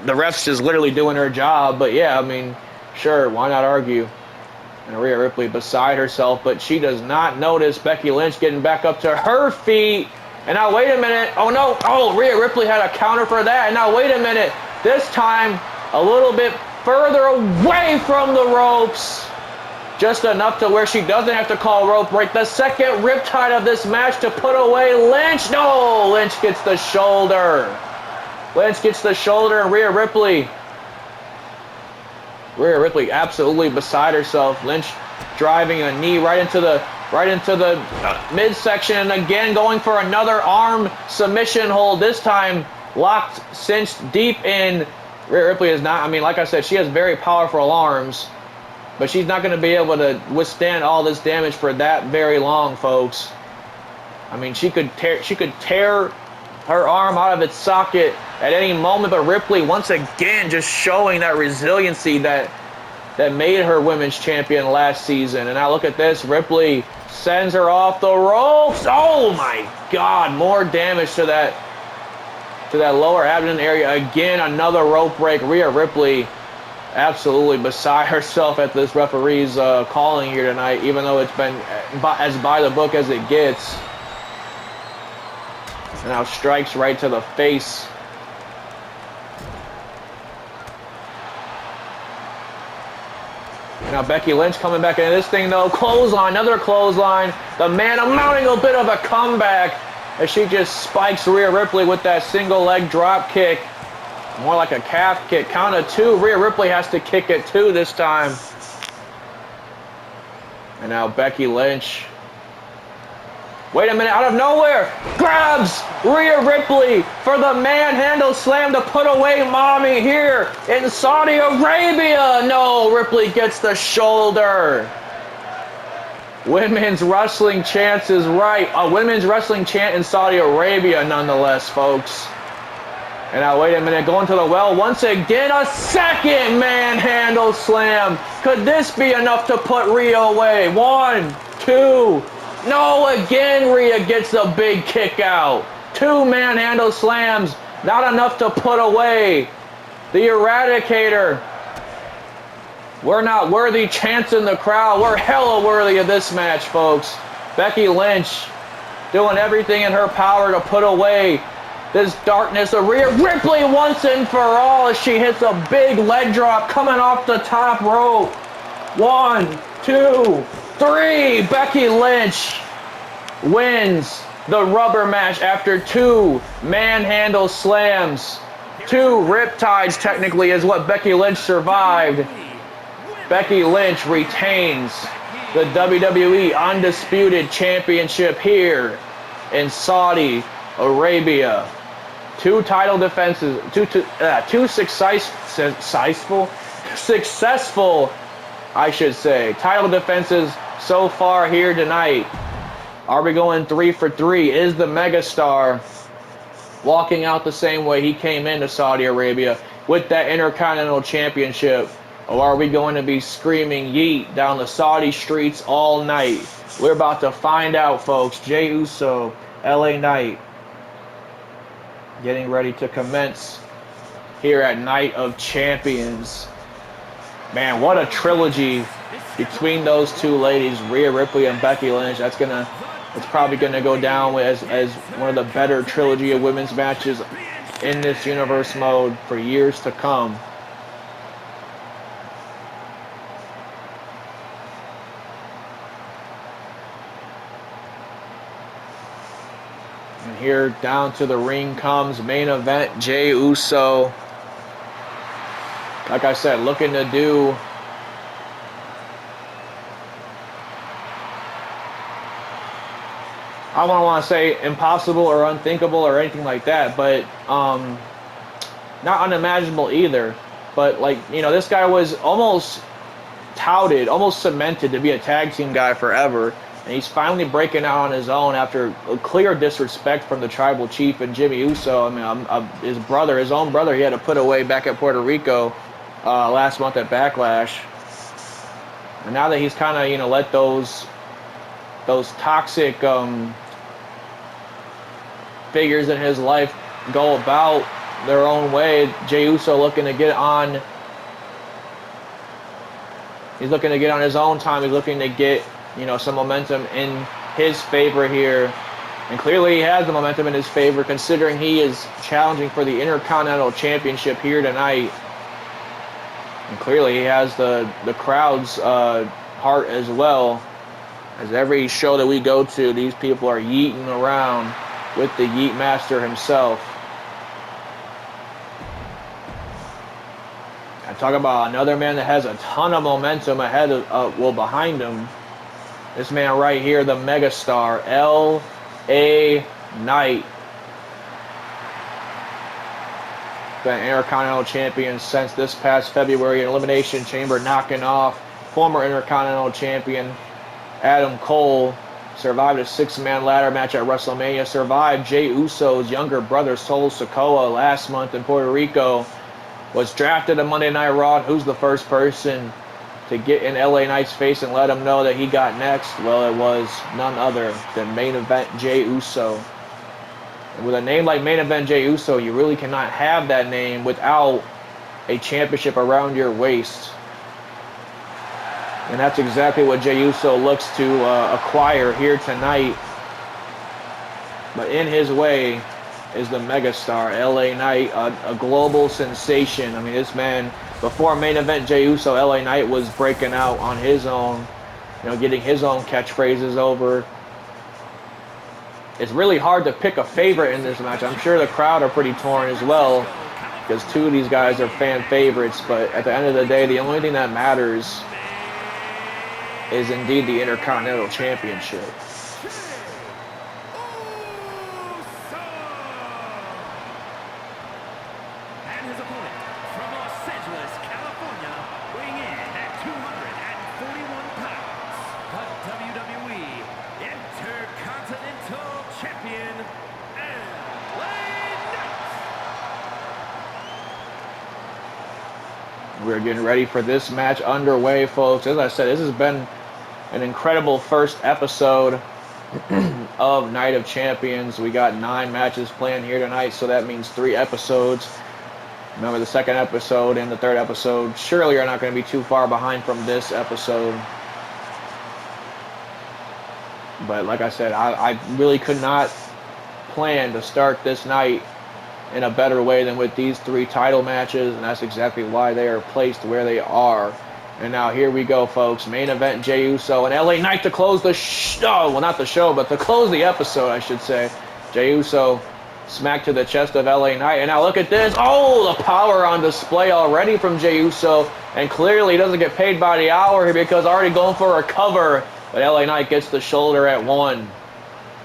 S1: the ref's just literally doing her job. But yeah, I mean, sure, why not argue? And Rhea Ripley beside herself, but she does not notice Becky Lynch getting back up to her feet. And now, wait a minute. Oh, no. Oh, Rhea Ripley had a counter for that. And now, wait a minute. This time, a little bit further away from the ropes. Just enough to where she doesn't have to call rope break. The second riptide of this match to put away Lynch. No, Lynch gets the shoulder. Lynch gets the shoulder, and Rhea Ripley absolutely beside herself. Lynch driving a knee right into the midsection, and again going for another arm submission hold. This time locked, cinched deep in. Rhea Ripley is not. I mean, like I said, she has very powerful arms, but she's not going to be able to withstand all this damage for that very long, folks. I mean, she could tear her arm out of its socket at any moment, but Ripley once again just showing that resiliency that made her women's champion last season. And now look at this, Ripley sends her off the ropes. Oh my God, more damage to that lower abdomen area. Again, another rope break. Rhea Ripley absolutely beside herself at this referee's calling here tonight, even though it's been as by the book as it gets. And now strikes right to the face. Now Becky Lynch coming back into this thing though. Clothesline, another clothesline. The man mounting a bit of a comeback as she just spikes Rhea Ripley with that single leg drop kick. More like a calf kick. Count of two. Rhea Ripley has to kick it too this time. And now Becky Lynch. Wait a minute, out of nowhere, grabs Rhea Ripley for the manhandle slam to put away Mommy here in Saudi Arabia. No, Ripley gets the shoulder. Women's wrestling chant is right. A women's wrestling chant in Saudi Arabia nonetheless, folks. And now, wait a minute, going to the well once again, a second manhandle slam. Could this be enough to put Rhea away? 1, 2. No, again, Rhea gets a big kick out. 2 manhandle slams, not enough to put away the Eradicator. We're not worthy chants in the crowd. We're hella worthy of this match, folks. Becky Lynch doing everything in her power to put away this darkness of Rhea Ripley once and for all as she hits a big leg drop coming off the top rope. 1, 2, 3. Becky Lynch wins the rubber match after 2 manhandle slams. 2 riptides technically is what Becky Lynch survived. Becky Lynch retains the WWE Undisputed Championship here in Saudi Arabia. 2 title defenses, two successful, I should say, title defenses so far here tonight. Are we going 3 for 3? Is the Megastar walking out the same way he came into Saudi Arabia with that Intercontinental Championship? Or are we going to be screaming yeet down the Saudi streets all night? We're about to find out, folks. Jey Uso, LA Knight, getting ready to commence here at Night of Champions. Man, what a trilogy between those 2 ladies, Rhea Ripley and Becky Lynch. It's probably gonna go down as one of the better trilogy of women's matches in this universe mode for years to come. And here down to the ring comes main event Jey Uso. Like I said, looking to do I don't want to say impossible or unthinkable or anything like that, but not unimaginable either. But like, you know, this guy was almost touted, almost cemented to be a tag team guy forever. And he's finally breaking out on his own after a clear disrespect from the tribal chief and Jimmy Uso. I mean, his own brother, he had to put away back at Puerto Rico last month at Backlash. And now that he's kind of, you know, let those toxic figures in his life go about, their own way. Jey Uso looking to get on. He's looking to get on his own time. He's looking to get, some momentum in his favor here. And clearly he has the momentum in his favor, considering he is challenging for the Intercontinental Championship here tonight. And clearly he has the crowd's heart as well. As every show that we go to, these people are yeeting around with the Yeet Master himself. I talk about another man that has a ton of momentum ahead of, behind him. This man right here, the Megastar, LA Knight. Been Intercontinental Champion since this past February in Elimination Chamber, knocking off former Intercontinental Champion Adam Cole. Survived a 6-man ladder match at WrestleMania. Survived Jey Uso's younger brother, Sol Sikoa, last month in Puerto Rico. Was drafted to Monday Night Raw. Who's the first person to get in LA Knight's face and let him know that he got next? Well, it was none other than Main Event Jey Uso. And with a name like Main Event Jey Uso, you really cannot have that name without a championship around your waist. And that's exactly what Jey Uso looks to acquire here tonight. But in his way is the Megastar, LA Knight, a global sensation. I mean, this man, before Main Event Jey Uso, LA Knight was breaking out on his own, getting his own catchphrases over. It's really hard to pick a favorite in this match. I'm sure the crowd are pretty torn as well, because two of these guys are fan favorites. But at the end of the day, the only thing that matters is indeed the Intercontinental Championship.
S2: WWE Intercontinental Champion, LA Knight.
S1: We're getting ready for this match underway, folks. As I said, this has been an incredible first episode of Night of Champions. We got 9 matches planned here tonight, so that means 3 episodes. Remember, the second episode and the third episode surely are not going to be too far behind from this episode. But like I said, I really could not plan to start this night in a better way than with these 3 title matches, and that's exactly why they are placed where they are. And now here we go, folks. Main Event Jey Uso and LA Knight to close the show. Well, not the show, but to close the episode, I should say. Jey Uso smacked to the chest of LA Knight. And now look at this. Oh, the power on display already from Jey Uso. And clearly he doesn't get paid by the hour here because already going for a cover. But LA Knight gets the shoulder at 1.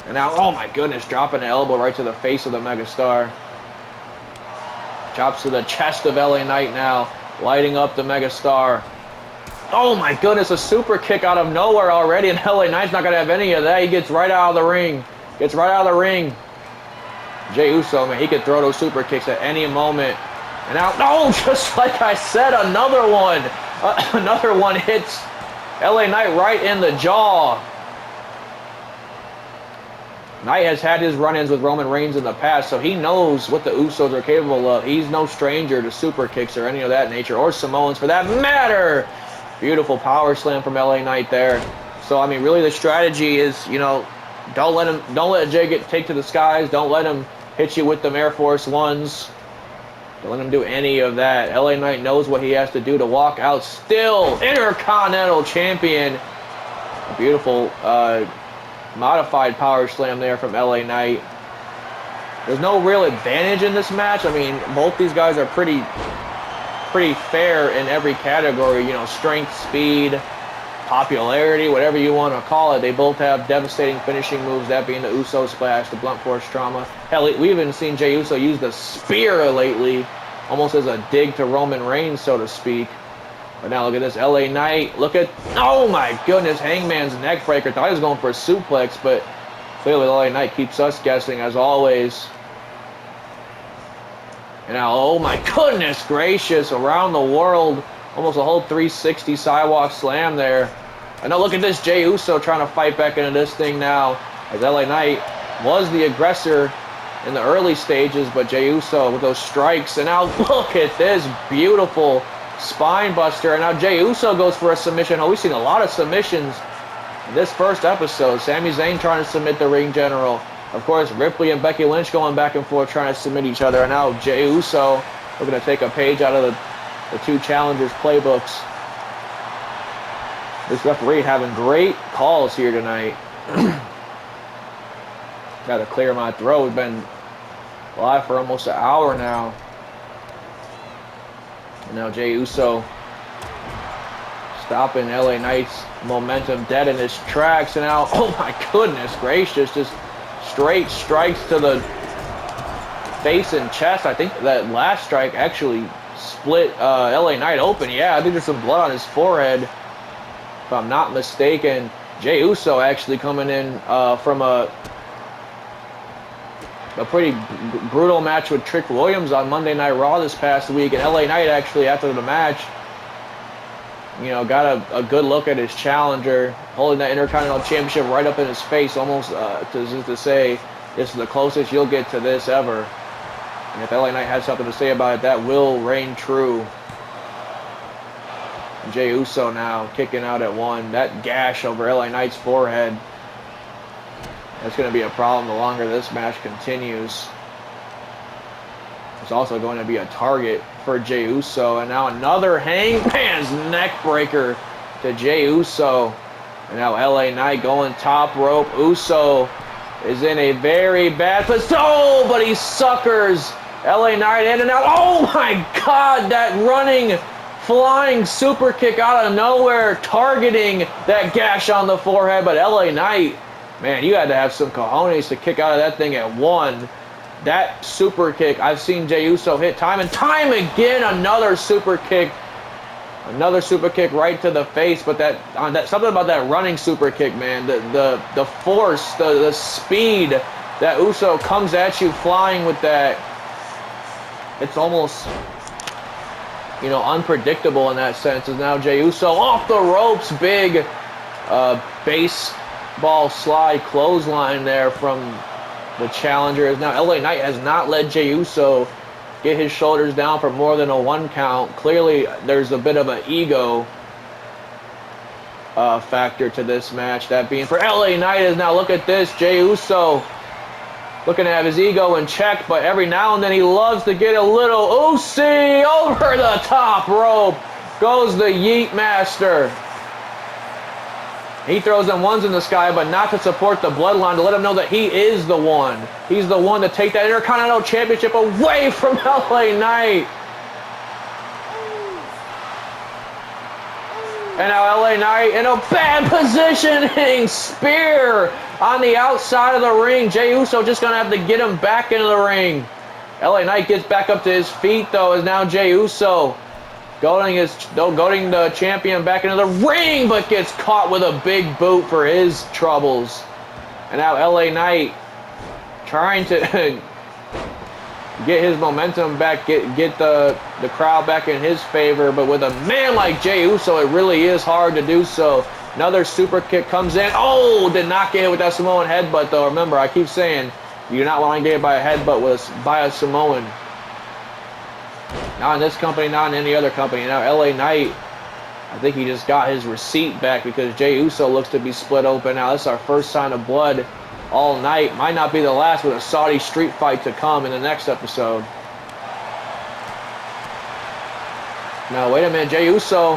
S1: And now, oh my goodness, dropping the elbow right to the face of the Megastar. Chops to the chest of LA Knight now, lighting up the Megastar. Oh my goodness, a super kick out of nowhere already, and LA Knight's not going to have any of that. He gets right out of the ring. Gets right out of the ring. Jey Uso, man, he could throw those super kicks at any moment. And now, no, just like I said, another one. Another one hits LA Knight right in the jaw. Knight has had his run-ins with Roman Reigns in the past, so he knows what the Usos are capable of. He's no stranger to super kicks or any of that nature, or Samoans for that matter. Beautiful power slam from LA Knight there. So I mean, really, the strategy is, don't let Jey take to the skies. Don't let him hit you with them Air Force Ones. Don't let him do any of that. LA Knight knows what he has to do to walk out still Intercontinental Champion. A beautiful modified power slam there from LA Knight. There's no real advantage in this match. I mean, both these guys are pretty fair in every category. Strength, speed, popularity, whatever you want to call it. They both have devastating finishing moves, that being the Uso Splash, the blunt force trauma. Hell, we've even seen Jey Uso use the spear lately, almost as a dig to Roman Reigns, so to speak. But now look at this, LA Knight. Look at, oh my goodness, Hangman's neck breaker. Thought he was going for a suplex, but clearly LA Knight keeps us guessing as always. And now, oh my goodness gracious, around the world, almost a whole 360 sidewalk slam there. And now look at this, Jey Uso trying to fight back into this thing now, as LA Knight was the aggressor in the early stages, but Jey Uso with those strikes. And now look at this beautiful spine buster. And now Jey Uso goes for a submission. Oh, we've seen a lot of submissions in this first episode. Sami Zayn trying to submit the ring general. Of course, Ripley and Becky Lynch going back and forth trying to submit each other. And now Jey Uso looking to take a page out of the two challengers' playbooks. This referee having great calls here tonight. Got to clear my throat. We've been live for almost an hour now. And now Jey Uso stopping LA Knight's momentum dead in his tracks. And now, oh my goodness gracious, just straight strikes to the face and chest. I think that last strike actually split LA Knight open. Yeah, I think there's some blood on his forehead, if I'm not mistaken. Jey Uso actually coming in from a pretty brutal match with Trick Williams on Monday Night Raw this past week. And LA Knight actually, after the match, you know, got a good look at his challenger, holding that Intercontinental Championship right up in his face, almost to say, this is the closest you'll get to this ever. And if LA Knight has something to say about it, that will reign true. Jey Uso now kicking out at one. That gash over LA Knight's forehead, that's going to be a problem the longer this match continues. It's also going to be a target for Jey Uso. And now another Hangman's neck breaker to Jey Uso. And now LA Knight going top rope. Uso is in a very bad position. Oh, but he suckers LA Knight in and out. Oh my God, that running, flying super kick out of nowhere, targeting that gash on the forehead. But LA Knight, man, you had to have some cojones to kick out of that thing at one. That super kick, I've seen Jey Uso hit time and time again. Another super kick right to the face. But that something about that running super kick, man. The force, the speed that Uso comes at you flying with that. It's almost, you know, unpredictable in that sense. As now Jey Uso off the ropes, big baseball slide clothesline there from the challenger. As now LA Knight has not let Jey Uso get his shoulders down for more than a 1 count. Clearly, there's a bit of an ego factor to this match. That being for LA Knight. Is now, look at this, Jey Uso looking to have his ego in check, but every now and then he loves to get a little Uzi over the top rope. Goes the Yeet Master. He throws them ones in the sky, but not to support the bloodline, to let him know that he is the one. He's the one to take that Intercontinental Championship away from LA Knight. And now LA Knight in a bad positioning. Spear on the outside of the ring. Jey Uso just going to have to get him back into the ring. LA Knight gets back up to his feet, though, as now Jey Uso goading the champion back into the ring, but gets caught with a big boot for his troubles. And now LA Knight trying to get his momentum back, get the crowd back in his favor. But with a man like Jey Uso, it really is hard to do so. Another super kick comes in. Oh, did not get hit with that Samoan headbutt, though. Remember, I keep saying, you do not want to get hit by a headbutt by a Samoan. Not in this company, not in any other company. Now LA Knight, I think he just got his receipt back because Jey Uso looks to be split open. Now this is our first sign of blood all night. Might not be the last, with a Saudi street fight to come in the next episode. Now wait a minute, Jey Uso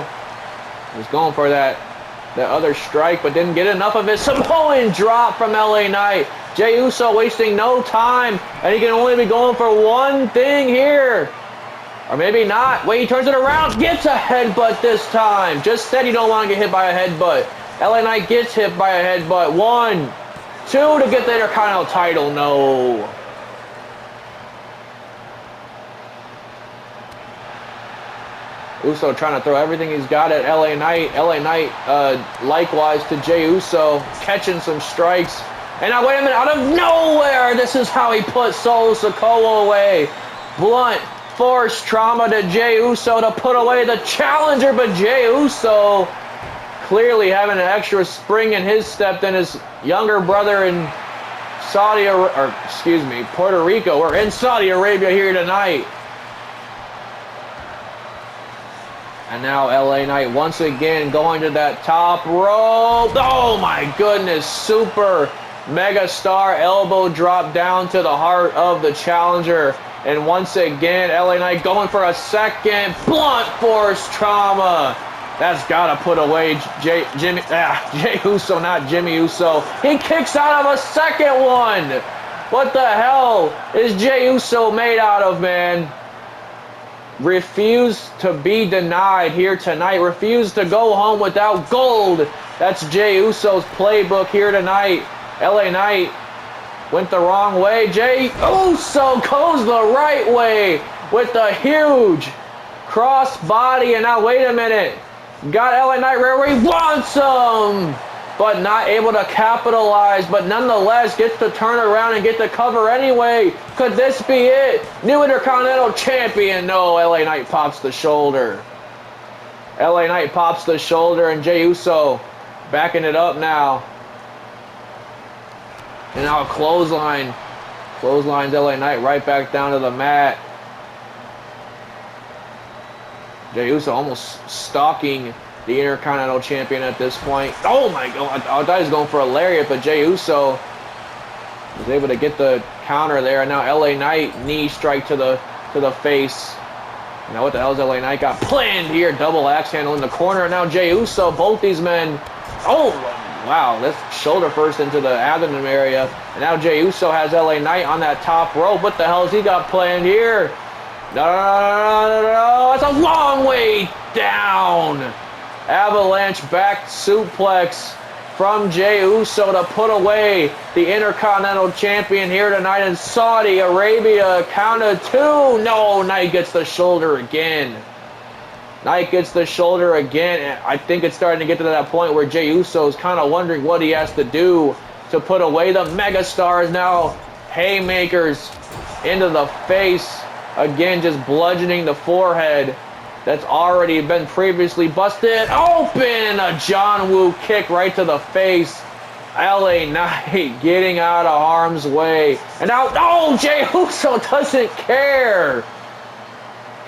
S1: was going for that other strike, but didn't get enough of it. Samoan drop from LA Knight. Jey Uso wasting no time, and he can only be going for one thing here. Or maybe not. Wait, he turns it around. Gets a headbutt this time. Just said you don't want to get hit by a headbutt. LA Knight gets hit by a headbutt. 1, 2 to get the Intercontinental title. No. Uso trying to throw everything he's got at LA Knight. LA Knight, likewise to Jey Uso, catching some strikes. And now, wait a minute, out of nowhere, this is how he put Solo Sikoa away. Blunt force trauma to Jey Uso to put away the challenger, but Jey Uso clearly having an extra spring in his step than his younger brother and Puerto Rico. We're in Saudi Arabia here tonight. And now LA Knight once again going to that top rope. Oh my goodness, super Megastar elbow drop down to the heart of the challenger. And once again, LA Knight going for a second blunt force trauma. That's got to put away Jey Uso, not Jimmy Uso. He kicks out of a second one. What the hell is Jey Uso made out of, man? Refuse to be denied here tonight. Refuse to go home without gold. That's Jey Uso's playbook here tonight. LA Knight went the wrong way. Jey Uso goes the right way with the huge cross body. And now wait a minute. Got LA Knight right where he wants him, but not able to capitalize, but nonetheless gets to turn around and get the cover anyway. Could this be it? New Intercontinental Champion. No, LA Knight pops the shoulder. LA Knight pops the shoulder, and Jey Uso backing it up now. And now a clothesline. Clotheslines LA Knight right back down to the mat. Jey Uso almost stalking the Intercontinental Champion at this point. Oh my God, I thought he was going for a lariat, but Jey Uso was able to get the counter there. And now LA Knight knee strike to the face. Now what the hell is LA Knight got planned here? Double axe handle in the corner. And now Jey Uso, both these men. Oh wow, that's shoulder first into the abdomen area. And now Jey Uso has LA Knight on that top rope. What the hell has he got planned here? No, that's a long way down. Avalanche back suplex from Jey Uso to put away the Intercontinental Champion here tonight in Saudi Arabia. Count of two. No, Knight gets the shoulder again. Knight gets the shoulder again. I think it's starting to get to that point where Jey Uso is kind of wondering what he has to do to put away the Megastars. Now haymakers into the face. Again, just bludgeoning the forehead that's already been previously busted open. A John Woo kick right to the face. LA Knight getting out of harm's way. And now, oh, Jey Uso doesn't care.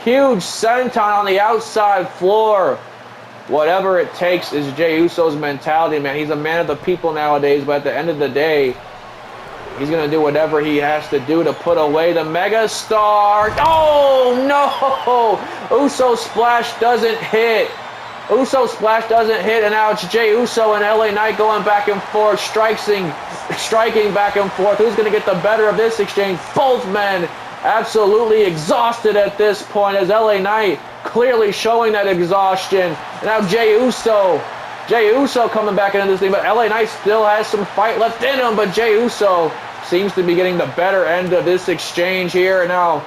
S1: Huge senton on the outside floor. Whatever it takes is Jey Uso's mentality, man. He's a man of the people nowadays, but at the end of the day, he's going to do whatever he has to do to put away the Megastar. Oh, no. Uso splash doesn't hit. Uso splash doesn't hit, and now it's Jey Uso and LA Knight going back and forth, striking back and forth. Who's going to get the better of this exchange? Both men absolutely exhausted at this point as LA Knight clearly showing that exhaustion. And now Jey Uso coming back into this thing, but LA Knight still has some fight left in him, but Jey Uso seems to be getting the better end of this exchange here. And now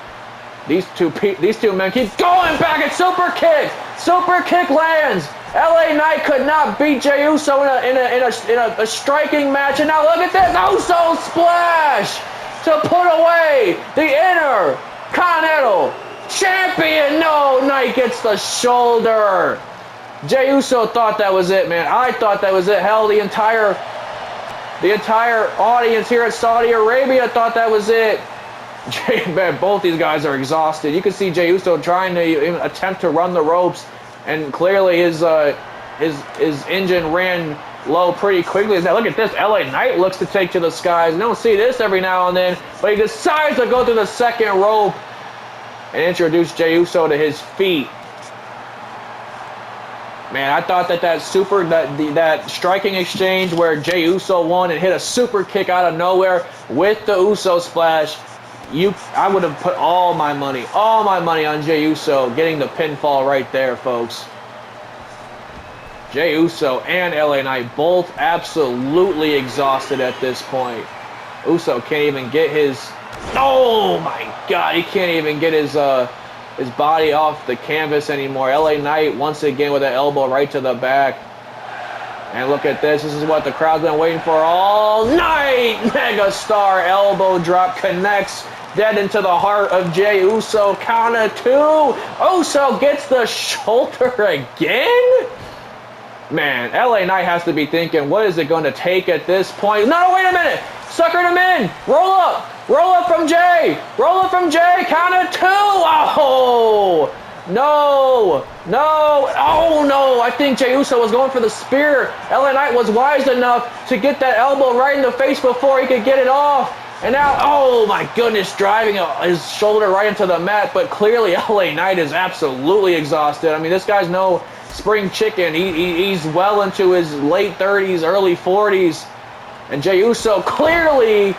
S1: these two men keep going back at super kick. Super kick lands. LA Knight could not beat Jey Uso in a striking match. And now look at this Uso splash to put away the Intercontinental Champion. No, Knight gets the shoulder. Jey Uso thought that was it, man. I thought that was it. Hell, the entire audience here at Saudi Arabia thought that was it. Man, both these guys are exhausted. You can see Jey Uso trying to attempt to run the ropes, and clearly his engine ran low pretty quickly. Now look at this. LA Knight looks to take to the skies. You don't see this every now and then, but he decides to go through the second rope and introduce Jey Uso to his feet. Man, I thought that striking exchange where Jey Uso won and hit a super kick out of nowhere with the Uso splash, I would have put all my money on Jey Uso getting the pinfall right there, folks. Jey Uso and LA Knight both absolutely exhausted at this point. Uso can't even get his... Oh my God, he can't even get his body off the canvas anymore. LA Knight once again with an elbow right to the back. And look at this. This is what the crowd's been waiting for all night. Megastar elbow drop connects dead into the heart of Jey Uso. Count of two. Uso gets the shoulder again? Man, LA Knight has to be thinking, what is it going to take at this point? No, wait a minute. suckered him in. Roll up from Jey. Roll up from Jey. Count of 2. Oh, no. Oh, no. I think Jey Uso was going for the spear. LA Knight was wise enough to get that elbow right in the face before he could get it off. And now, oh my goodness, driving his shoulder right into the mat. But clearly, LA Knight is absolutely exhausted. I mean, this guy's no spring chicken. He's well into his late 30s, early 40s. And Jey Uso clearly,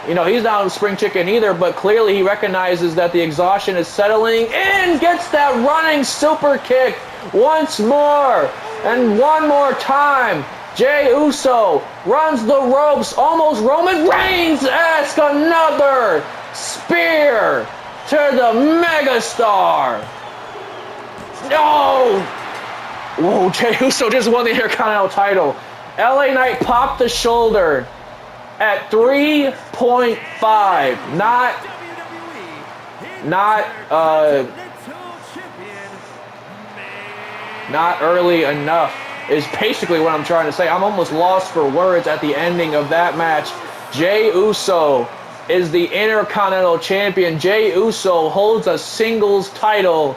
S1: he's not a spring chicken either, but clearly he recognizes that the exhaustion is settling in. Gets that running super kick once more. And one more time. Jey Uso runs the ropes. Almost Roman Reigns-esque. Another spear to the Megastar. No. Whoa, Jey Uso just won the Intercontinental title. LA Knight popped the shoulder at 3.5. Not early enough is basically what I'm trying to say. I'm almost lost for words at the ending of that match. Jey Uso is the Intercontinental Champion. Jey Uso holds a singles title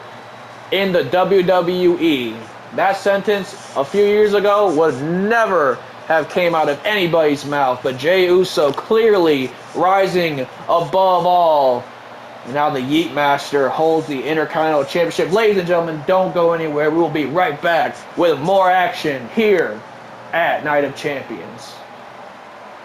S1: in the WWE. That sentence a few years ago would never have came out of anybody's mouth, but Jey Uso clearly rising above all. Now the Yeet Master holds the Intercontinental Championship. Ladies and gentlemen, don't go anywhere. We will be right back with more action here at Night of Champions.